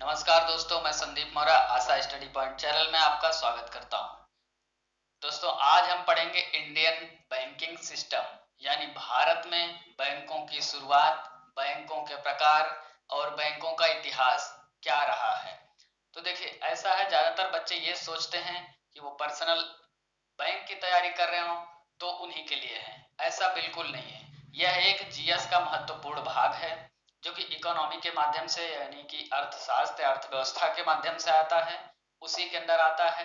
नमस्कार दोस्तों, मैं संदीप मौर्य आशा स्टडी पॉइंट चैनल में आपका स्वागत करता हूं। दोस्तों, आज हम पढ़ेंगे इंडियन बैंकिंग सिस्टम यानी भारत में बैंकों की शुरुआत, बैंकों के प्रकार और बैंकों का इतिहास क्या रहा है। तो देखिए, ऐसा है, ज्यादातर बच्चे ये सोचते हैं कि वो पर्सनल बैंक की तैयारी कर रहे हो तो उन्हीं के लिए है। ऐसा बिल्कुल नहीं है। यह एक जीएस का महत्वपूर्ण भाग है जो कि इकोनॉमी के माध्यम से यानी कि अर्थशास्त्र अर्थव्यवस्था के माध्यम से आता है, उसी के अंदर आता है।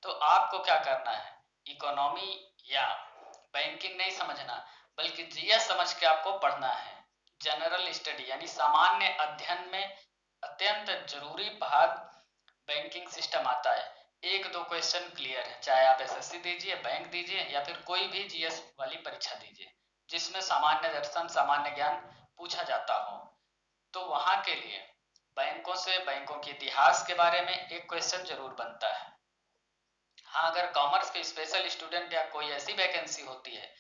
तो आपको क्या करना है, इकोनॉमी या बैंकिंग नहीं समझना बल्कि जीएस समझ के आपको पढ़ना है। जनरल स्टडी यानी सामान्य अध्ययन में अत्यंत जरूरी भाग बैंकिंग सिस्टम आता है। एक दो क्वेश्चन क्लियर है, चाहे आप एसएससी दीजिए, बैंक दीजिए या फिर कोई भी जीएस वाली परीक्षा दीजिए जिसमें सामान्य दर्शन सामान्य ज्ञान पूछा जाता हो, तो वहां के लिए बैंकों से बैंकों के इतिहास के बारे में एक क्वेश्चन जरूर बनता है। हाँ, अगर कॉमर्स के स्पेशल स्टूडेंट या कोई ऐसी वैकेंसी होती है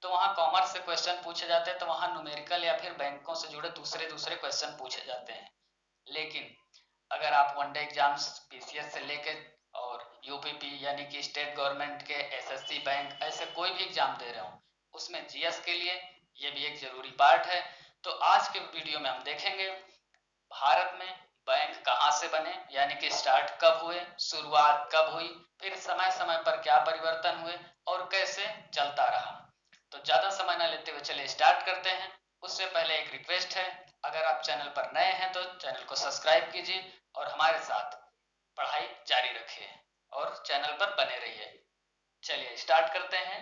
तो वहाँ कॉमर्स से क्वेश्चन पूछे जाते हैं, तो वहाँ न्यूमेरिकल या फिर बैंकों से जुड़े दूसरे दूसरे क्वेश्चन पूछे जाते हैं। लेकिन अगर आप वनडे एग्जाम्स पीसीएस से लेके और यूपीपी यानी कि स्टेट गवर्नमेंट के एसएससी बैंक ऐसे कोई भी एग्जाम दे रहे हो, उसमें जीएस के लिए ये भी एक जरूरी पार्ट है। तो आज के वीडियो में हम देखेंगे भारत में बैंक कहाँ से बने यानी कि स्टार्ट कब हुए, शुरुआत कब हुई, फिर समय समय पर क्या परिवर्तन हुए और कैसे चलता रहा। तो ज्यादा समय न लेते हुए चलिए स्टार्ट करते हैं। उससे पहले एक रिक्वेस्ट है, अगर आप चैनल पर नए हैं तो चैनल को सब्सक्राइब कीजिए और हमारे साथ पढ़ाई जारी रखिए और चैनल पर बने रहिए। चलिए स्टार्ट करते हैं।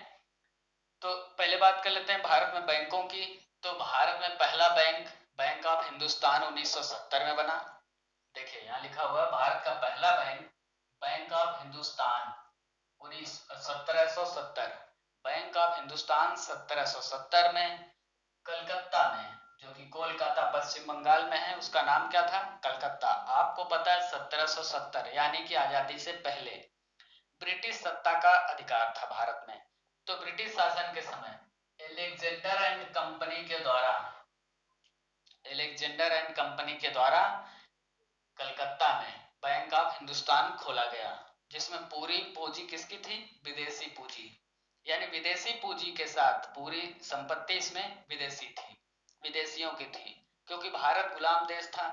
तो पहले बात कर लेते हैं भारत में बैंकों की। तो भारत में पहला बैंक बैंक ऑफ हिंदुस्तान 1970 में बना। देखिए यहाँ लिखा हुआ है, भारत का पहला bank bank of Hindustan 1770। Bank of Hindustan 1770 में कलकत्ता में, जो कि कोलकाता पश्चिम बंगाल में है, उसका नाम क्या था, कलकत्ता। आपको पता है 1770 यानी कि आजादी से पहले ब्रिटिश सत्ता का अधिकार था भारत में। तो ब्रिटिश शासन के समय एलेक्जेंडर एंड कंपनी के द्वारा कलकत्ता में बैंक ऑफ हिंदुस्तान खोला गया, जिसमें पूरी पूंजी किसकी थी, विदेशी पूंजी। यानी विदेशी पूंजी के साथ पूरी संपत्ति इसमें विदेशी थी, विदेशियों की थी, क्योंकि भारत गुलाम देश था,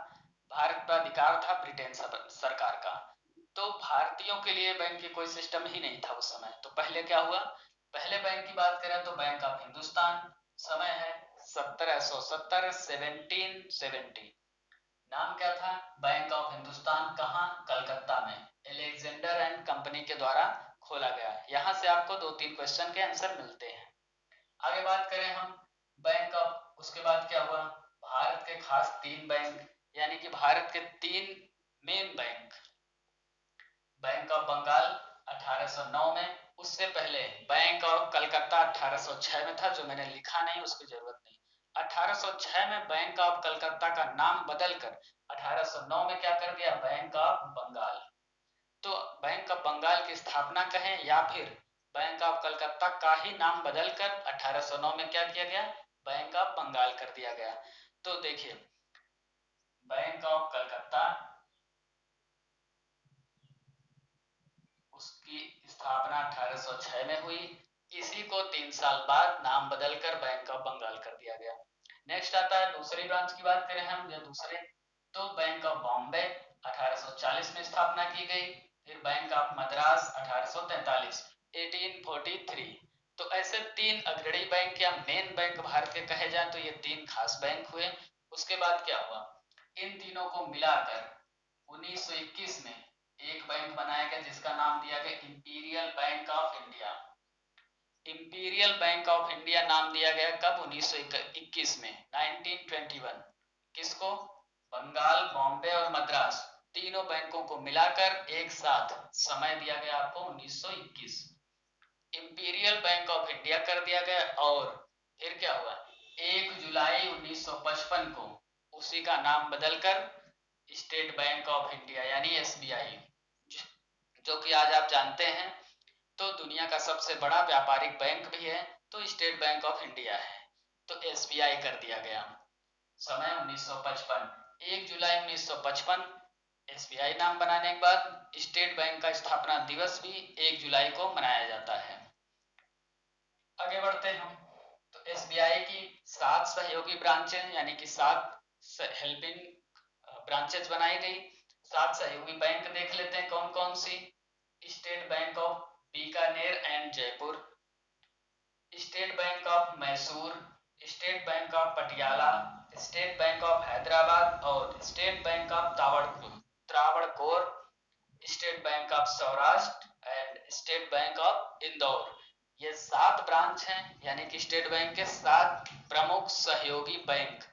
भारत पर अधिकार था ब्रिटेन सरकार का। तो भारतीयों के लिए बैंक की कोई सिस्टम ही नहीं था उस समय। तो पहले क्या हुआ, पहले बैंक की बात करें तो बैंक ऑफ हिंदुस्तान, समय है 1770, 1770। नाम क्या था, बैंक ऑफ हिंदुस्तान, कहाँ, कलकत्ता में एलेक्जेंडर एंड कंपनी के द्वारा खोला गया। यहां से आपको दो तीन क्वेश्चन के आंसर मिलते हैं। आगे बात करें हम बैंक ऑफ, उसके बाद क्या हुआ, भारत के खास तीन बैंक यानी कि भारत के तीन main bank, bank of Bengal 1809 में, उससे पहले बैंक ऑफ कलकत्ता 1806 में था, जो मैंने लिखा नहीं, उसकी जरूरत नहीं। 1806 में बैंक ऑफ कलकत्ता का नाम बदलकर 1809 में क्या कर दिया, बैंक ऑफ बंगाल। तो बैंक ऑफ बंगाल की स्थापना कहें या फिर बैंक ऑफ कलकत्ता का ही नाम बदलकर 1809 में क्या किया गया, बैंक ऑफ बंगाल कर दिया गया। तो देखिए, बैंक ऑफ कलकत्ता, उसकी स्थापना 1806 में हुई, इसी को 3 साल बाद नाम बदलकर बैंक ऑफ बंगाल कर दिया गया। नेक्स्ट आता है दूसरी ब्रांच की बात करें हम, या दूसरे, तो बैंक ऑफ बॉम्बे 1840 में स्थापना की गई, फिर बैंक ऑफ मद्रास 1843, 1843। तो ऐसे तीन अग्रणी बैंक या मेन बैंक भारत के कहे जाए तो ये तीन खास बैंक हुए। उसके बाद क्या हुआ, इन तीनों को मिलाकर 1921 में एक बैंक बनाया गया जिसका नाम दिया गया imperial bank of India. Imperial bank of India नाम दिया गया कब, 1921 में, 1921। किसको, बंगाल, बॉम्बे और मद्रास, तीनों बैंकों को मिलाकर एक साथ समय दिया गया आपको 1921। इंपीरियल बैंक ऑफ इंडिया कर दिया गया और फिर क्या हुआ, 1 जुलाई 1955 को उसी का नाम बदलकर स्टेट बैंक ऑफ इंडिया यानी एसबीआई, जो कि आज आप जानते हैं तो दुनिया का सबसे बड़ा व्यापारिक बैंक भी है, तो स्टेट बैंक ऑफ इंडिया है, तो एसबीआई कर दिया गया। समय 1955, 1 जुलाई 1955 एसबीआई नाम बनाने के बाद स्टेट बैंक का स्थापना दिवस भी 1 जुलाई को मनाया जाता है। आगे बढ़ते हैं हम। तो एसबीआई की 7 सहयोगी ब्रांचें यानी कि 7 हेल्पिंग ब्रांचेज बनाई गई। 7 सहयोगी बैंक देख लेते हैं कौन कौन सी। State Bank of Bikaner and Jaipur, State Bank of Mysore, State Bank of Patiala, State Bank of Hyderabad और State Bank of Travancore, State Bank of Saurashtra and State Bank of Indore. ये 7 ब्रांच हैं, यानी कि स्टेट बैंक के 7 प्रमुख सहयोगी बैंक।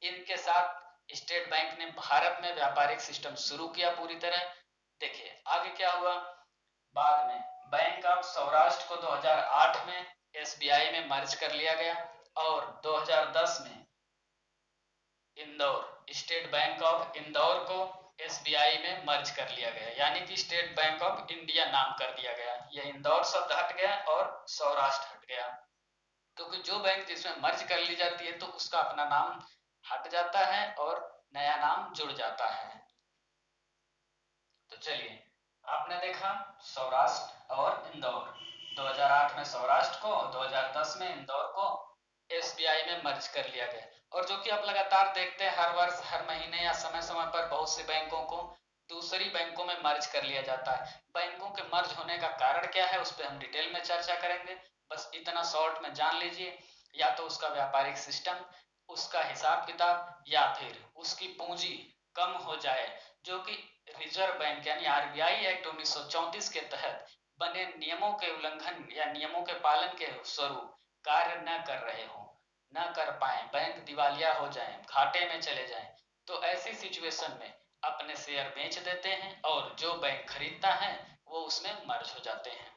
इनके साथ स्टेट बैंक ने भारत में व्यापारिक सिस्टम शुरू किया पूरी तरह। देखिए आगे क्या हुआ। बाद में बैंक ऑफ सौराष्ट्र को 2008 में एसबीआई में मर्ज कर लिया गया और 2010 में Indore state Bank of Indore को एसबीआई में मर्ज कर लिया गया, यानी कि स्टेट बैंक ऑफ इंडिया नाम कर दिया गया। यह इंदौर शब्द हट गया और सौराष्ट्र हट गया, क्योंकि जो बैंक जिसमें मर्ज कर ली जाती है तो उसका अपना नाम हट जाता है और नया नाम जुड़ जाता है। तो चलिए, आपने देखा सौराष्ट्र और इंदौर, 2008 में सौराष्ट्र को, 2010 में इंदौर को एसबीआई में मर्ज कर लिया गया। और जो कि आप लगातार देखते हैं हर वर्ष, हर महीने या समय समय पर बहुत से बैंकों को दूसरी बैंकों में मर्ज कर लिया जाता है। बैंकों के मर्ज होने का कारण क्या है उस पर हम डिटेल में चर्चा करेंगे। बस इतना शॉर्ट में जान लीजिए, या तो उसका व्यापारिक सिस्टम, उसका हिसाब किताब, या फिर उसकी पूंजी कम हो जाए, जो कि रिजर्व बैंक यानी आरबीआई एक्ट 1934 के तहत बने नियमों के उल्लंघन या नियमों के पालन के स्वरूप कार्य न कर रहे हो, न कर पाए, बैंक दिवालिया हो जाएं, घाटे में चले जाएं, तो ऐसी सिचुएशन में अपने शेयर बेच देते हैं और जो बैंक खरीदता है वो उसमें मर्ज हो जाते हैं।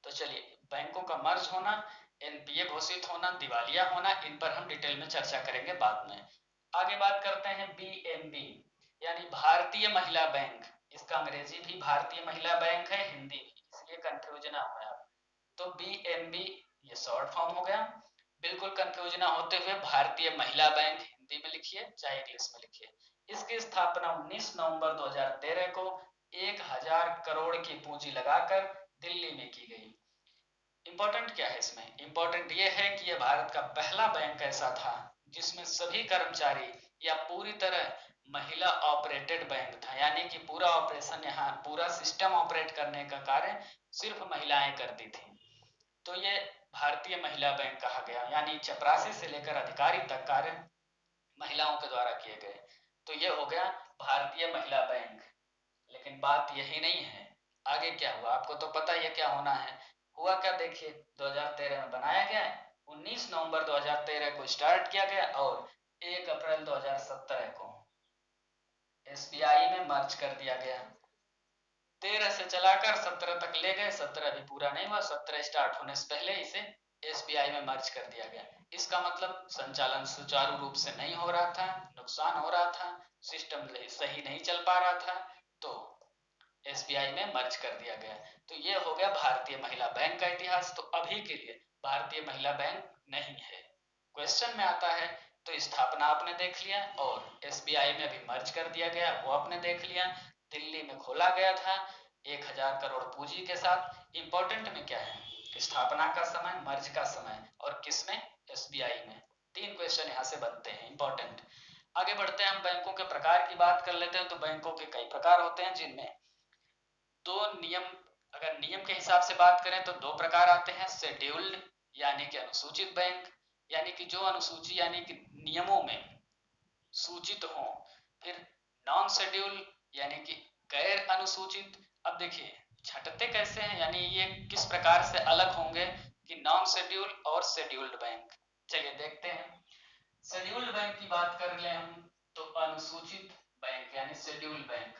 तो चलिए, बैंकों का मर्ज होना, एनपीए घोषित होना, दिवालिया होना, इन पर हम डिटेल में चर्चा करेंगे बाद में। आगे बात करते हैं बीएमबी यानी भारतीय महिला बैंक। इसका अंग्रेजी भी भारतीय महिला बैंक है, हिंदी भी, इसलिए कंफ्यूज ना हो आप। तो बीएमबी ये शॉर्ट फॉर्म हो गया। बिल्कुल कंफ्यूज ना होते हुए भारतीय महिला बैंक हिंदी में लिखिए चाहे इंग्लिश में लिखिए। इसकी स्थापना 19 नवंबर 2013 को 1000 करोड़ की पूंजी लगाकर दिल्ली में की गई। इंपॉर्टेंट क्या है इसमें? इंपॉर्टेंट ये है कि यह भारत का पहला बैंक ऐसा था जिसमें सभी कर्मचारी या पूरी तरह महिला ऑपरेटेड बैंक था, यानी कि पूरा ऑपरेशन, यहाँ पूरा सिस्टम ऑपरेट करने का कार्य सिर्फ महिलाएं करती थी। तो ये भारतीय महिला बैंक कहा गया, यानी चपरासी से लेकर अधिकारी तक कार्य महिलाओं के द्वारा किए गए। तो ये हो गया भारतीय महिला बैंक। लेकिन बात यही नहीं है, आगे क्या हुआ आपको तो पता ही है क्या होना है। हुआ क्या, देखिए 2013 में बनाया गया, 19 नवंबर 2013 को स्टार्ट किया गया और 1 अप्रैल 2017 को एसबीआई में मर्ज कर दिया गया। 13 से चलाकर 17 तक ले गए, 17 भी पूरा नहीं हुआ, 17 स्टार्ट होने से पहले इसे एसबीआई में मर्ज कर दिया गया। इसका मतलब संचालन सुचारू रूप से नहीं हो रहा था, नुकसान हो रहा था, सिस्टम सही नहीं चल पा रहा था, तो एसबीआई में मर्ज कर दिया गया। तो ये हो गया भारतीय महिला बैंक का इतिहास। तो अभी के लिए भारतीय महिला बैंक नहीं है। क्वेश्चन में आता है तो स्थापना आपने देख लिया और एसबीआई में भी मर्ज कर दिया गया, वो आपने देख लिया। दिल्ली में खोला गया था 1000 करोड़ पूंजी के साथ। इंपॉर्टेंट में क्या है? स्थापना का समय, मर्ज का समय और किसमें? एसबीआई में। 3 क्वेश्चन यहाँ से बनते हैं इंपॉर्टेंट। आगे बढ़ते हैं, हम बैंकों के प्रकार की बात कर लेते हैं। तो बैंकों के कई प्रकार होते हैं, जिनमें दो नियम, अगर नियम के हिसाब से बात करें तो 2 प्रकार आते हैं। शेड्यूल्ड यानी कि अनुसूचित बैंक, यानी कि जो अनुसूची यानी कि नियमों में सूचित हो। फिर नॉन शेड्यूल यानी कि गैर अनुसूचित। अब देखिए छटते कैसे हैं, यानी ये किस प्रकार से अलग होंगे कि नॉन शेड्यूल और शेड्यूल्ड बैंक। चलिए देखते हैं। शेड्यूल्ड बैंक की बात कर ले हम, तो अनुसूचित बैंक यानी शेड्यूल्ड बैंक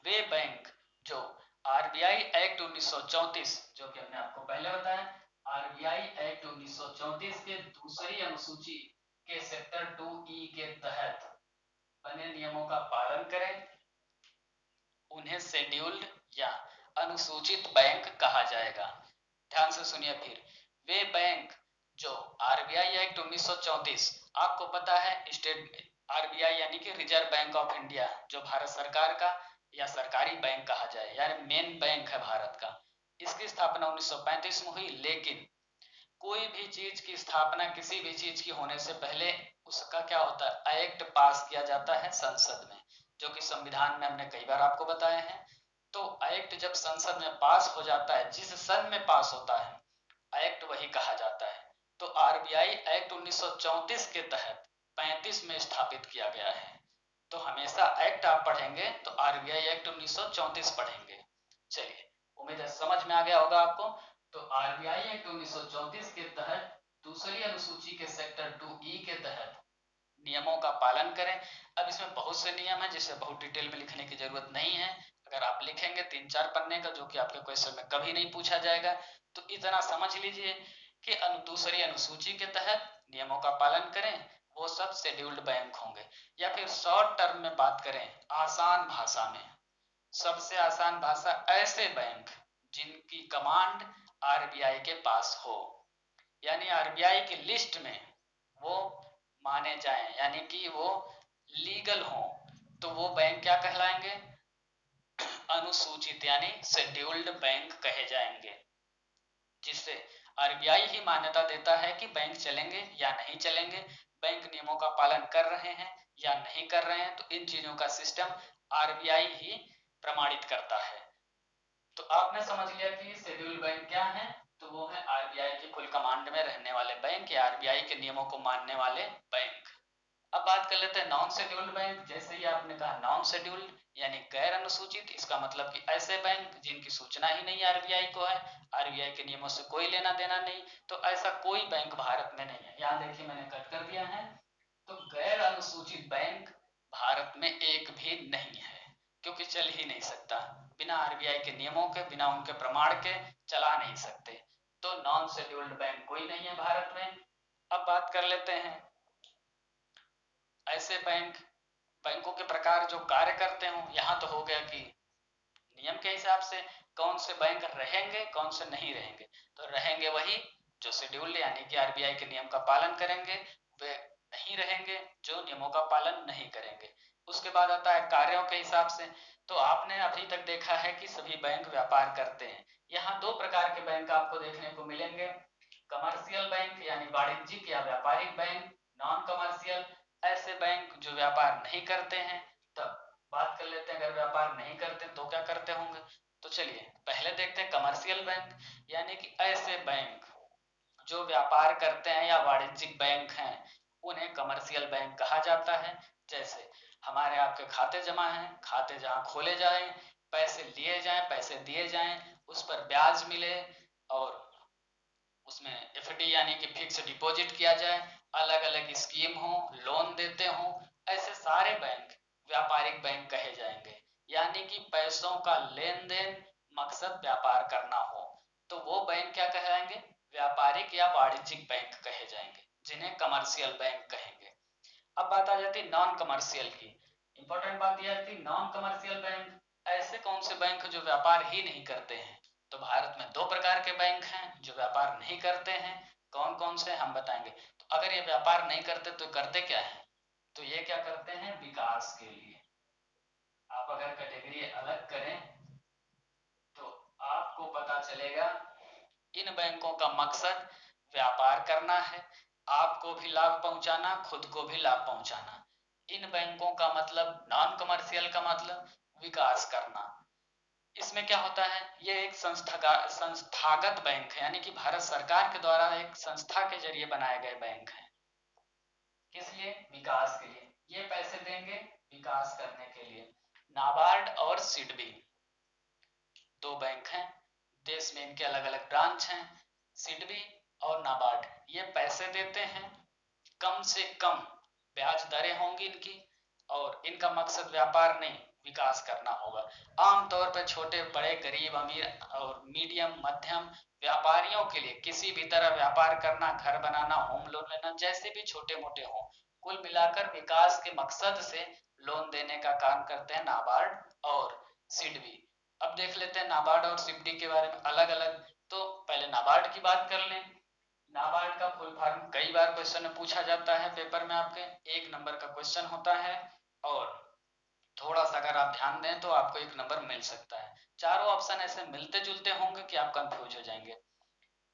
वे बैंक जो आरबीआई एक्ट 1934, जो कि हमने आपको पहले बताया, आरबीआई एक्ट 1934 के दूसरी अनुसूची के सेक्टर 2E के तहत बने नियमों का पालन करें, उन्हें शेड्यूल्ड या अनुसूचित बैंक कहा जाएगा। ध्यान से सुनिए फिर, वे बैंक जो आरबीआई एक्ट 1934, आपको पता है स्टेट आरबीआई यानी कि रिजर्व बैंक ऑफ इंडिया, जो भारत सरकार का या सरकारी बैंक कहा जाए, यानी मेन बैंक है भारत का। इसकी स्थापना 1935 में हुई, लेकिन कोई भी चीज की स्थापना, किसी भी चीज की होने से पहले उसका क्या होता है, एक्ट पास किया जाता है संसद में, जो कि संविधान में हमने कई बार आपको बताए हैं। तो एक्ट जब संसद में पास हो जाता है, जिस सन में पास होता है एक्ट, वही कहा जाता है। तो आरबीआई एक्ट 1934 के तहत 35 में स्थापित किया गया है। तो हमेशा एक्ट आप पढ़ेंगे तो आरबीआई एक्ट 1934 पढ़ेंगे। चलिए, उम्मीद है समझ में आ गया होगा आपको। तो आरबीआई एक्ट 1934 के तहत दूसरी अनुसूची के सेक्टर 2E के तहत नियमों का पालन करें। अब इसमें बहुत से नियम हैं जिसे बहुत डिटेल में लिखने की जरूरत नहीं है। अगर आप लिखेंगे 3-4 पन्ने का, जो कि आपके क्वेश्चन में कभी नहीं पूछा जाएगा, तो इतना समझ लीजिए कि दूसरी अनुसूची के तहत नियमों का पालन करें, वो सब शेड्यूल्ड बैंक होंगे। या फिर शॉर्ट टर्म में बात करें, आसान भाषा में, सबसे आसान भाषा, ऐसे बैंक जिनकी कमांड आरबीआई के पास हो, यानी आरबीआई की लिस्ट में वो माने जाएं, यानी कि वो लीगल हो, तो वो बैंक क्या कहलाएंगे, अनुसूचित यानी शेड्यूल्ड बैंक कहे जाएंगे। जिससे आरबीआई ही मान्यता देता है कि बैंक चलेंगे या नहीं चलेंगे, बैंक नियमों का पालन कर रहे हैं या नहीं कर रहे हैं। तो इन चीजों का सिस्टम आरबीआई ही प्रमाणित करता है। तो आपने समझ लिया कि शेड्यूल्ड बैंक क्या है, तो वो है आरबीआई की फुल कमांड में रहने वाले बैंक या आरबीआई के नियमों को मानने वाले बैंक। अब बात कर लेते हैं नॉन शेड्यूल्ड बैंक। जैसे ही आपने कहा नॉन शेड्यूल्ड यानी गैर अनुसूचित, इसका मतलब कि ऐसे बैंक जिनकी सूचना ही नहीं आरबीआई को है, आरबीआई के नियमों से कोई लेना देना नहीं। तो ऐसा कोई बैंक भारत में नहीं है। यहाँ देखिए मैंने कट कर दिया है। तो गैर अनुसूचित बैंक भारत में एक भी नहीं है, क्योंकि चल ही नहीं सकता, बिना आरबीआई के नियमों के, बिना उनके प्रमाण के चला नहीं सकते। तो नॉन शेड्यूल्ड बैंक कोई नहीं है भारत में। अब बात कर लेते हैं ऐसे बैंकों के प्रकार जो कार्य करते हो। यहाँ तो हो गया कि नियम के हिसाब से कौन से बैंक रहेंगे, कौन से नहीं रहेंगे। तो रहेंगे वही जो शेड्यूल्ड यानी कि आरबीआई के नियम का पालन करेंगे, वे नहीं रहेंगे जो नियमों का पालन नहीं करेंगे। उसके बाद आता है कार्यों के हिसाब से। तो आपने अभी तक देखा है कि सभी बैंक व्यापार करते हैं। यहाँ दो प्रकार के बैंक आपको देखने को मिलेंगे, कमर्शियल बैंक यानी वाणिज्यिक या व्यापारिक बैंक, नॉन कमर्शियल ऐसे बैंक जो व्यापार नहीं करते हैं। तब बात कर लेते हैं अगर व्यापार नहीं करते तो क्या करते होंगे। तो चलिए पहले देखते हैं कमर्शियल बैंक, यानी कि ऐसे बैंक जो व्यापार करते हैं या वाणिज्यिक बैंक हैं, उन्हें कमर्शियल बैंक कहा जाता है। जैसे हमारे आपके खाते जमा हैं, खाते जहाँ खोले जाएं, पैसे लिए जाएं, पैसे दिए जाएं, उस पर ब्याज मिले, और उसमें एफडी यानी कि फिक्स डिपॉजिट किया जाए, अलग अलग स्कीम हो, लोन देते हो, ऐसे सारे बैंक व्यापारिक बैंक कहे जाएंगे। यानी कि पैसों का लेन देन, मकसद व्यापार करना हो, तो वो बैंक क्या कहलाएंगे, व्यापारिक या वाणिज्यिक बैंक कहे जाएंगे, जिन्हें कमर्शियल बैंक कहेंगे। अब बात आ जाती है नॉन कमर्शियल की। इंपॉर्टेंट बात यह है नॉन कमर्शियल बैंक ऐसे कौन से बैंक जो व्यापार ही नहीं करते हैं। तो भारत में दो प्रकार के बैंक हैं जो व्यापार नहीं करते हैं। कौन कौन से हम बताएंगे। तो अगर ये व्यापार नहीं करते तो करते क्या है, तो ये क्या करते हैं, विकास के लिए। आप अगर कैटेगरी अलग करें तो आपको पता चलेगा इन बैंकों का मकसद व्यापार करना है, आपको भी लाभ पहुंचाना, खुद को भी लाभ पहुंचाना। इन बैंकों का मतलब, नॉन कमर्शियल का मतलब विकास करना। इसमें क्या होता है, ये एक संस्थागत बैंक है, यानी कि भारत सरकार के द्वारा एक संस्था के जरिए बनाए गए बैंक हैं। किस लिए, विकास के लिए। ये पैसे देंगे विकास करने के लिए। नाबार्ड और सिडबी दो बैंक हैं, देश में इनके अलग अलग ब्रांच हैं। सिडबी और नाबार्ड ये पैसे देते हैं, कम से कम ब्याज दरें होंगी इनकी, और इनका मकसद व्यापार नहीं विकास करना होगा। आमतौर पर छोटे बड़े गरीब अमीर और मीडियम मध्यम व्यापारियों के लिए किसी भी तरह व्यापार करना, घर बनाना, होम लोन लेना, जैसे भी छोटे मोटे हों, कुल मिलाकर विकास के मकसद से लोन देने का काम करते हैं नाबार्ड और सिडबी। अब देख लेते हैं नाबार्ड और सिडबी के बारे में अलग अलग। तो पहले नाबार्ड की बात कर लें। नाबार्ड का फुल फॉर्म कई बार क्वेश्चन में पूछा जाता है, पेपर में आपके 1 नंबर का क्वेश्चन होता है और थोड़ा सा अगर आप ध्यान दें तो आपको 1 नंबर मिल सकता है। चारों ऑप्शन ऐसे मिलते जुलते होंगे कि आप कंफ्यूज हो जाएंगे।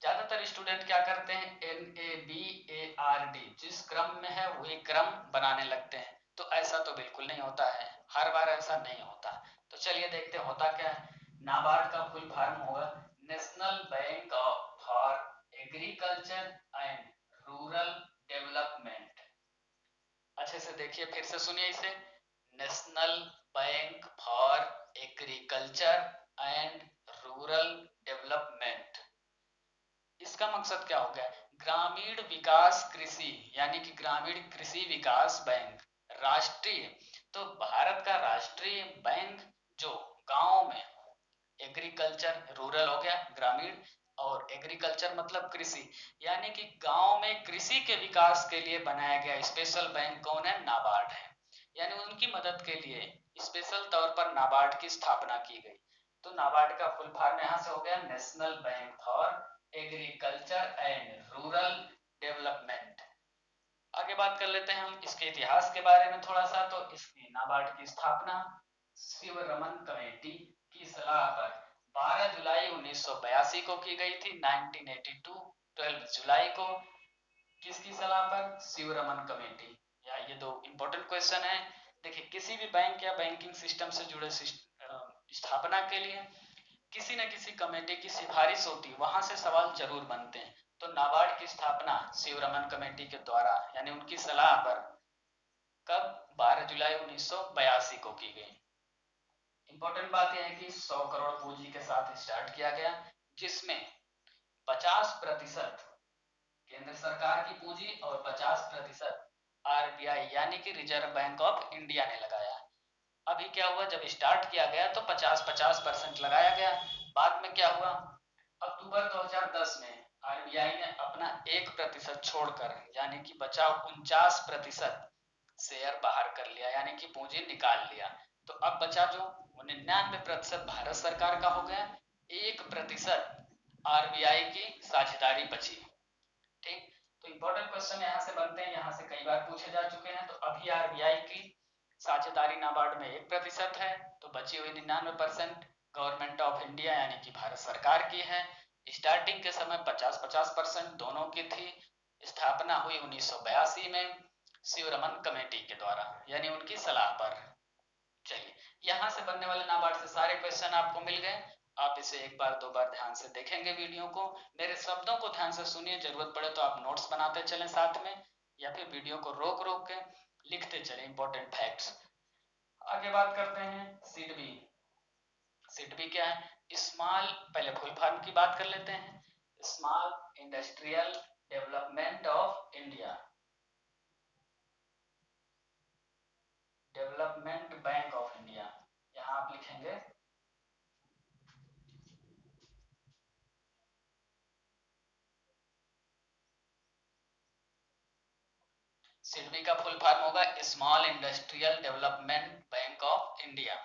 ज्यादातर स्टूडेंट क्या करते हैं, NABARD जिस क्रम में है वही क्रम बनाने लगते हैं, तो ऐसा तो बिल्कुल नहीं होता है, हर बार ऐसा नहीं होता। तो चलिए देखते होता क्या है। नाबार्ड का फुल फॉर्म होगा national bank for agriculture and rural development. अच्छे से देखिए, फिर से सुनिए इसे, national bank for agriculture and rural development. इसका मकसद क्या हो गया, ग्रामीण विकास कृषि यानी कि ग्रामीण कृषि विकास बैंक राष्ट्रीय। तो भारत का राष्ट्रीय बैंक जो गांव में, एग्रीकल्चर रूरल हो गया ग्रामीण, और एग्रीकल्चर मतलब कृषि, यानी कि गांव में कृषि के विकास के लिए बनाया गया स्पेशल बैंक कौन है, नाबार्ड है। यानी उनकी मदद के लिए स्पेशल तौर पर नाबार्ड की स्थापना की गई। तो नाबार्ड का फुल फॉर्म यहां से हो गया national bank for agriculture and rural development. आगे बात कर लेते हैं हम इसके इतिहास के बारे में थोड़ा सा। तो इसकी नाबार्ड की स्थापना शिवरमन कमेटी की सलाह पर 12 जुलाई 1982 को की गई थी। 1982 12 जुलाई को किसकी सलाह पर, शिवरमन कमेटी। या ये दो इंपॉर्टेंट क्वेश्चन है। देखिए, किसी भी बैंक या बैंकिंग सिस्टम से जुड़े स्थापना के लिए किसी न किसी कमेटी की सिफारिश होती है, वहां से सवाल जरूर बनते हैं। तो नाबार्ड की स्थापना शिवरमन कमेटी के द्वारा यानी उनकी सलाह पर कब, 12 जुलाई 1982 को की गई। इंपॉर्टेंट बात यह है कि 100 करोड़ पूंजी के साथ स्टार्ट किया गया, जिसमें 50% केंद्र सरकार की पूंजी और 50% RBI यानी कि रिजर्व बैंक ऑफ इंडिया ने लगाया। अभी क्या हुआ, जब स्टार्ट किया गया तो 50-50% लगाया गया। बाद में क्या हुआ, अक्टूबर 2010 में RBI ने अपना 1% छोड़कर यानी कि बचा 49% शेयर बाहर कर लिया, यानी कि पूंजी निकाल लिया। तो अब बचा जो 99% भारत सरकार का हो गया, 1% RBI की साझेदारी बची। ठीक, तो इंपॉर्टेंट क्वेश्चन यहाँ से बनते हैं, यहाँ से कई बार पूछे जा चुके हैं। तो अभी RBI की साझेदारी नाबार्ड में 1% है, तो बची हुई 99% गवर्नमेंट ऑफ इंडिया यानी कि भारत सरकार की है। स्टार्टिंग के समय 50-50% दोनों की थी। स्थापना हुई 1982 में शिवरमन कमेटी के द्वारा यानी उनकी सलाह पर। चलिए, यहाँ से बनने वाले नाबार्ड से सारे क्वेश्चन आपको मिल गए। आप इसे एक बार दो बार ध्यान से देखेंगे वीडियो को, मेरे शब्दों को ध्यान से सुनिए, जरूरत पड़े तो आप नोट्स बनाते चलें साथ में, या फिर वीडियो को रोक रोक के लिखते चलें इंपॉर्टेंट फैक्ट्स। आगे बात करते हैं सिडबी। सिडबी क्या है, स्मॉल, पहले फुल फॉर्म की बात कर लेते हैं, small industrial development of India, development bank of India. यहाँ आप लिखेंगे सिडबी का फुल फॉर्म होगा small industrial development bank of India.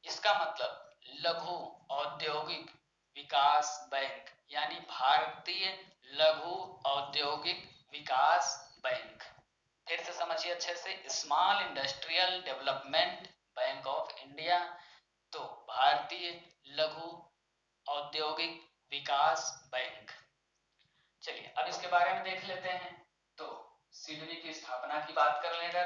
इसका मतलब लघु औद्योगिक विकास बैंक यानी भारतीय लघु औद्योगिक विकास बैंक। फिर से समझिए अच्छे से, small industrial development bank of India, तो भारतीय लघु औद्योगिक विकास बैंक। चलिए अब इसके बारे में देख लेते हैं। तो सिडबी की स्थापना की बात कर लेगा,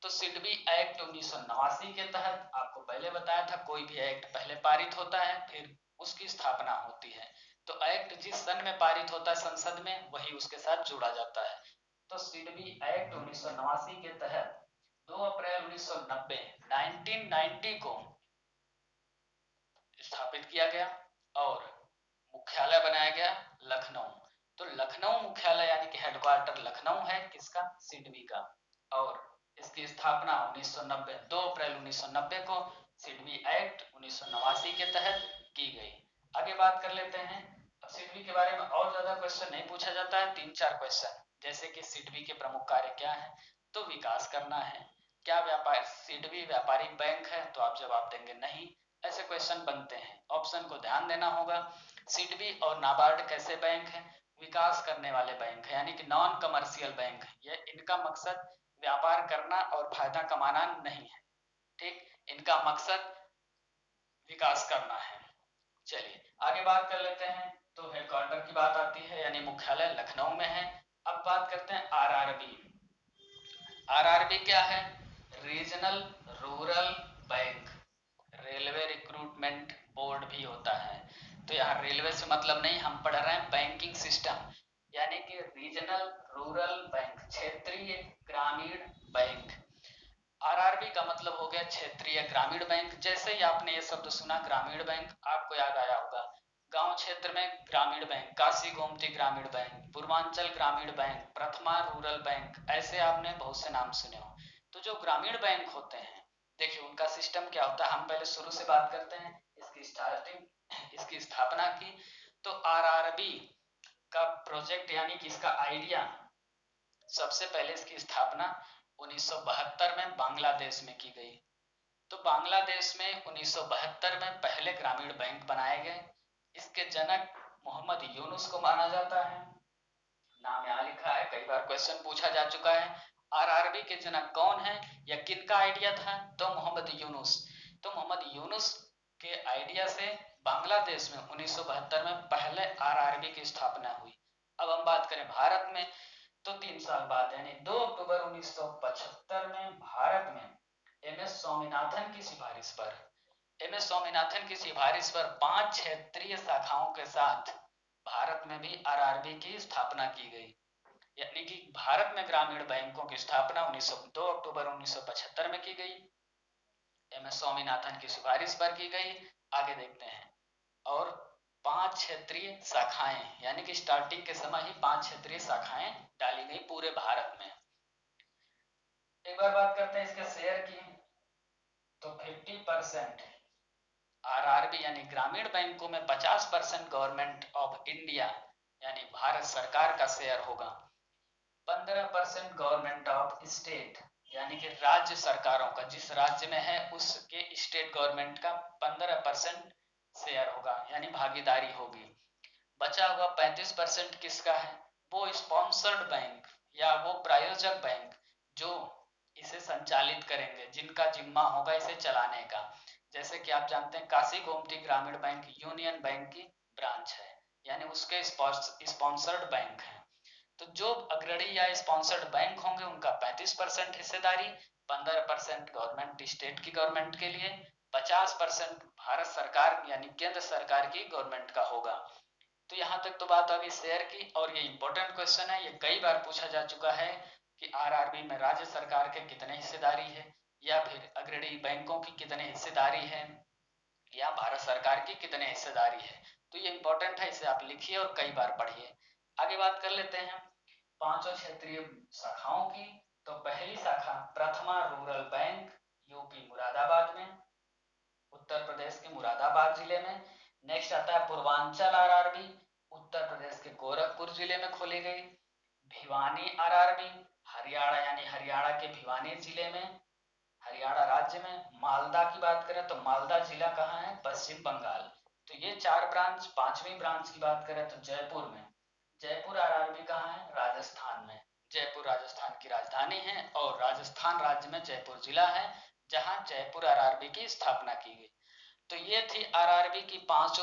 तो सिडबी एक्ट 1989 के तहत, आपको पहले बताया था कोई भी एक्ट पहले पारित होता है फिर उसकी स्थापना होती है। तो एक्ट जिस सन में पारित होता है संसद में, वही उसके साथ जुड़ा जाता है। तो सिडबी एक्ट 1989 के तहत 2 अप्रैल 1990 1990 को स्थापित किया गया और मुख्यालय बनाया गया लखनऊ। तो लखनऊ मुख्यालय यानी कि हेडक्वार्टर लखनऊ है किसका, सिडबी का। और इसकी स्थापना 1990 2 अप्रैल 1990 को सिडबी एक्ट 1989 के तहत की गई। आगे बात कर लेते हैं। अब सिडबी के बारे में और ज्यादा क्वेश्चन नहीं पूछा जाता है, 3-4 क्वेश्चन, जैसे कि सिडबी के प्रमुख कार्य क्या है, तो विकास करना है। क्या व्यापार सिडबी व्यापारिक बैंक है, तो आप जवाब देंगे नहीं। ऐसे क्वेश्चन बनते हैं, ऑप्शन को ध्यान देना होगा। सिडबी और नाबार्ड कैसे बैंक है, विकास करने वाले बैंक है, यानी कि नॉन कमर्शियल बैंक है। ये इनका मकसद व्यापार करना और फायदा कमाना नहीं है, ठीक, इनका मकसद विकास करना है। चलिए आगे बात कर लेते हैं। तो हेडक्वार्टर की बात आती है, यानी मुख्यालय लखनऊ में है। अब बात करते हैं आरआरबी। आरआरबी क्या है? Regional rural bank, railway recruitment board भी होता है। तो यहाँ रेलवे से मतलब नहीं, हम पढ़ रहे हैं बैंकिंग सिस्टम, यानी कि रीजनल रूरल बैंक, क्षेत्रीय ग्रामीण बैंक। आरआरबी का मतलब हो गया क्षेत्रीय ग्रामीण बैंक। जैसे ही आपने ये शब्द सुना ग्रामीण बैंक, आपको याद आया होगा गांव क्षेत्र में ग्रामीण बैंक, काशी गोमती ग्रामीण बैंक, पूर्वांचल ग्रामीण बैंक, प्रथमा रूरल बैंक, ऐसे आपने बहुत से नाम सुने हो। तो जो ग्रामीण बैंक होते हैं, देखिए उनका सिस्टम क्या होता है। हम पहले शुरू से बात करते हैं, इसकी स्थापना की। तो आरआरबी का प्रोजेक्ट यानी कि इसका आइडिया, सबसे पहले इसकी स्थापना 1972 में बांग्लादेश में की गई। तो बांग्लादेश में 1972 में पहले ग्रामीण बैंक बनाए गए। इसके जनक मोहम्मद यूनुस को माना जाता है। नाम यहाँ लिखा है, कई बार क्वेश्चन पूछा जा चुका है, आरआरबी के जनक कौन है या किनका आइडिया था? तो मोहम्मद यूनुस। तो मोहम्मद यूनुस के आइडिया से बांग्लादेश में 1972 में पहले आरआरबी की स्थापना हुई। अब हम बात करें भारत में, तो 3 साल बाद यानी 2 अक्टूबर 1975 में भारत में एमएस स्वामीनाथन की सिफारिश पर, एमएस स्वामीनाथन की सिफारिश पर 5 क्षेत्रीय शाखाओं के साथ भारत में भी आरआरबी की स्थापना की गई। यानी कि भारत में ग्रामीण बैंकों की स्थापना 2 अक्टूबर 1975 में की गई, एमएस स्वामीनाथन की सिफारिश पर की गई। आगे देखते हैं। और 5 क्षेत्रीय शाखाएं, यानी कि स्टार्टिंग के समय ही 5 क्षेत्रीय शाखाएं डाली गई पूरे भारत में। एक बार बात करते हैं इसके शेयर की। तो 50% आरआरबी यानी ग्रामीण बैंकों में 50% गवर्नमेंट ऑफ इंडिया यानी भारत सरकार का शेयर होगा। 15% गवर्नमेंट ऑफ स्टेट यानी कि राज्य सरकारों का, जिस राज्य में है उसके स्टेट गवर्नमेंट का 15% शेयर होगा, यानी भागीदारी होगी। बचा हुआ 35% किसका है? वो स्पॉन्सर्ड बैंक या वो प्रायोजक बैंक जो इसे संचालित करेंगे, जिनका जिम्मा होगा इसे चलाने का। जैसे कि आप जानते हैं काशी गोमती ग्रामीण बैंक यूनियन बैंक की ब्रांच है, यानी उसके स्पॉन्सर्ड बैंक है। तो जो अग्रणी या स्पॉन्सर्ड बैंक होंगे उनका 35% हिस्सेदारी, 15% गवर्नमेंट स्टेट की गवर्नमेंट के लिए, 50% भारत सरकार यानी केंद्र सरकार की गवर्नमेंट का होगा। तो यहाँ तक तो बात अभी शेयर की। और ये इंपॉर्टेंट क्वेश्चन है, ये कई बार पूछा जा चुका है कि आरआरबी में राज्य सरकार के कितने हिस्सेदारी है, या फिर अग्रणी बैंकों की कितने हिस्सेदारी है, या भारत सरकार की कितने हिस्सेदारी है। तो ये इंपॉर्टेंट है, इसे आप लिखिए और कई बार पढ़िए। आगे बात कर लेते हैं पांचों क्षेत्रीय शाखाओं की। तो पहली शाखा प्रथमा रूरल बैंक यूपी मुरादाबाद में, उत्तर प्रदेश के मुरादाबाद जिले में। नेक्स्ट आता है पूर्वांचल आरआरबी, उत्तर प्रदेश के गोरखपुर जिले में खोली गई। भिवानी आरआरबी हरियाणा यानी हरियाणा के भिवानी जिले में, हरियाणा राज्य में। मालदा की बात करें तो मालदा जिला कहाँ है? पश्चिम बंगाल। तो ये 4 ब्रांच। 5वीं ब्रांच की बात करें तो जयपुर में। जयपुर आरआरबी कहाँ है? राजस्थान में। जयपुर राजस्थान की राजधानी है और राजस्थान राज्य में जयपुर जिला है जहां जयपुर आरआरबी की स्थापना की गई। तो ये थी आरआरबी की 5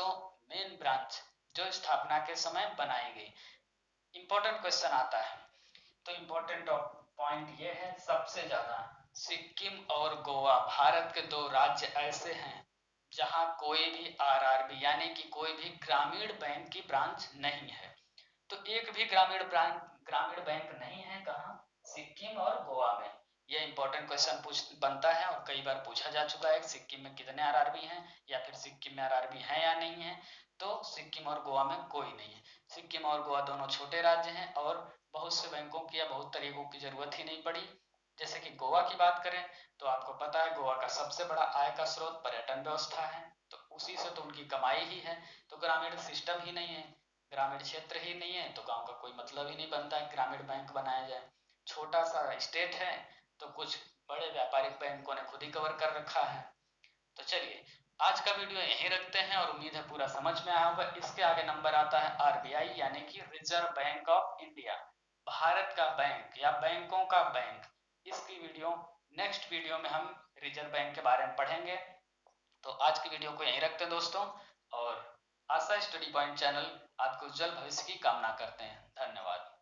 मेन ब्रांच जो स्थापना के समय बनाई गई। इंपॉर्टेंट क्वेश्चन आता है, तो इंपॉर्टेंट पॉइंट ये है सबसे ज्यादा, सिक्किम और गोवा भारत के 2 राज्य ऐसे हैं जहां कोई भी आरआरबी यानी कि कोई भी ग्रामीण बैंक की ब्रांच नहीं है। तो एक भी ग्रामीण बैंक नहीं है कहाँ? सिक्किम और गोवा में। यह इंपॉर्टेंट क्वेश्चन बनता है और कई बार पूछा जा चुका है सिक्किम में कितने आरआरबी हैं, या फिर सिक्किम में आरआरबी है या नहीं है। तो सिक्किम और गोवा में कोई नहीं है। सिक्किम और गोवा दोनों छोटे राज्य हैं और बहुत से बैंकों की या बहुत तरीकों की जरूरत ही नहीं पड़ी। जैसे कि गोवा की बात करें तो आपको पता है गोवा का सबसे बड़ा आय का स्रोत पर्यटन व्यवस्था है, तो उसी से तो उनकी कमाई ही है। तो ग्रामीण सिस्टम ही नहीं है, ग्रामीण क्षेत्र ही नहीं है, तो गांव का कोई मतलब ही नहीं बनता है ग्रामीण बैंक बनाया जाए। छोटा सा स्टेट है तो कुछ बड़े व्यापारिक बैंकों ने खुद ही कवर कर रखा है। तो चलिए आज का वीडियो यहीं रखते हैं और उम्मीद है पूरा समझ में आया होगा। इसके आगे नंबर आता है आरबीआई यानी कि reserve bank of India, Bharat का बैंक या बैंकों का बैंक। इसकी वीडियो नेक्स्ट वीडियो में हम रिजर्व बैंक के बारे में पढ़ेंगे। तो आज की वीडियो को यहीं रखते हैं दोस्तों, और आशा स्टडी पॉइंट चैनल आपको उज्जवल भविष्य की कामना करते हैं। धन्यवाद।